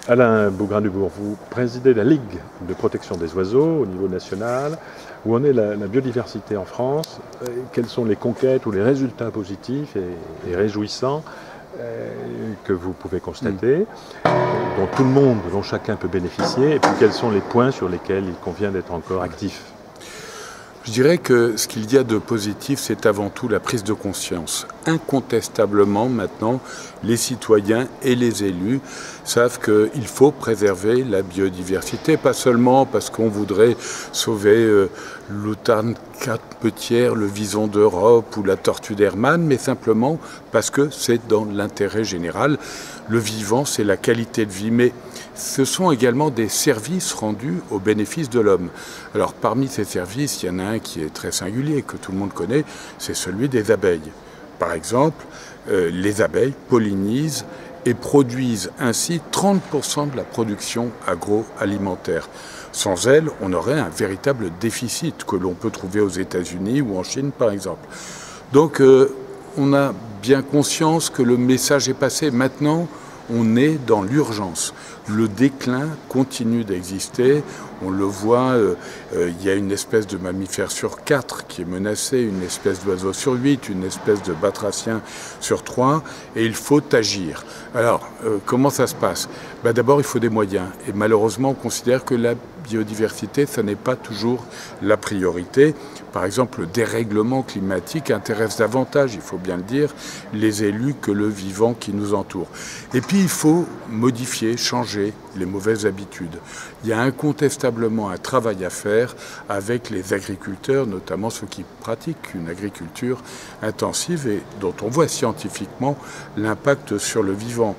Alain Bougrain-Dubourg, vous présidez la Ligue de protection des oiseaux au niveau national. Où en est la biodiversité en France? Quelles sont les conquêtes ou les résultats positifs et réjouissants que vous pouvez constater, dont tout le monde, dont chacun peut bénéficier, et puis quels sont les points sur lesquels il convient d'être encore actif? Je dirais que ce qu'il y a de positif, c'est avant tout la prise de conscience. Incontestablement, maintenant, les citoyens et les élus savent qu'il faut préserver la biodiversité, pas seulement parce qu'on voudrait sauver l'outarde capetière, le vison d'Europe ou la tortue d'Hermann, mais simplement parce que c'est dans l'intérêt général. Le vivant, c'est la qualité de vie, mais ce sont également des services rendus au bénéfice de l'homme. Alors parmi ces services, il y en a un qui est très singulier, que tout le monde connaît, c'est celui des abeilles. Par exemple, les abeilles pollinisent et produisent ainsi 30% de la production agroalimentaire. Sans elles, on aurait un véritable déficit que l'on peut trouver aux États-Unis ou en Chine, par exemple. Donc, on a bien conscience que le message est passé. Maintenant, on est dans l'urgence. Le déclin continue d'exister. On le voit, il y a une espèce de mammifère sur 4 qui est menacée, une espèce d'oiseau sur 8, une espèce de batracien sur 3, et il faut agir. Alors, comment ça se passe? D'abord, il faut des moyens. Et malheureusement, on considère que la biodiversité, ça n'est pas toujours la priorité. Par exemple, le dérèglement climatique intéresse davantage, il faut bien le dire, les élus que le vivant qui nous entoure. Et puis, il faut modifier, changer les mauvaises habitudes. Il y a incontestablement un travail à faire avec les agriculteurs, notamment ceux qui pratiquent une agriculture intensive et dont on voit scientifiquement l'impact sur le vivant.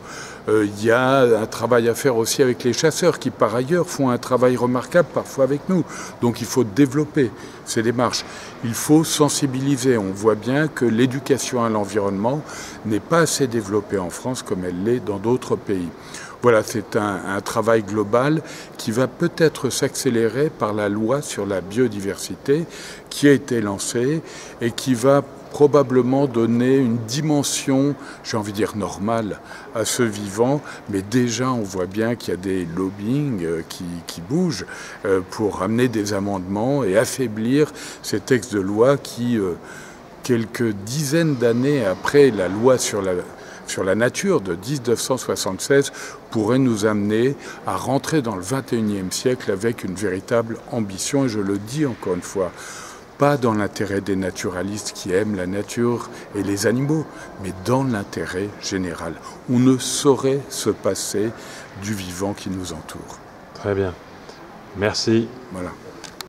Il y a un travail à faire aussi avec les chasseurs qui, par ailleurs, font un travail remarquable parfois avec nous. Donc il faut développer ces démarches. Il faut sensibiliser. On voit bien que l'éducation à l'environnement n'est pas assez développée en France comme elle l'est dans d'autres pays. Voilà, c'est un travail global qui va peut-être s'accélérer par la loi sur la biodiversité qui a été lancée et qui va probablement donner une dimension, j'ai envie de dire normale, à ce vivant. Mais déjà, on voit bien qu'il y a des lobbying qui bougent pour amener des amendements et affaiblir ces textes de loi qui, quelques dizaines d'années après la loi sur la nature de 1976 pourrait nous amener à rentrer dans le XXIe siècle avec une véritable ambition. Et je le dis encore une fois, pas dans l'intérêt des naturalistes qui aiment la nature et les animaux, mais dans l'intérêt général. On ne saurait se passer du vivant qui nous entoure. Très bien. Merci. Voilà.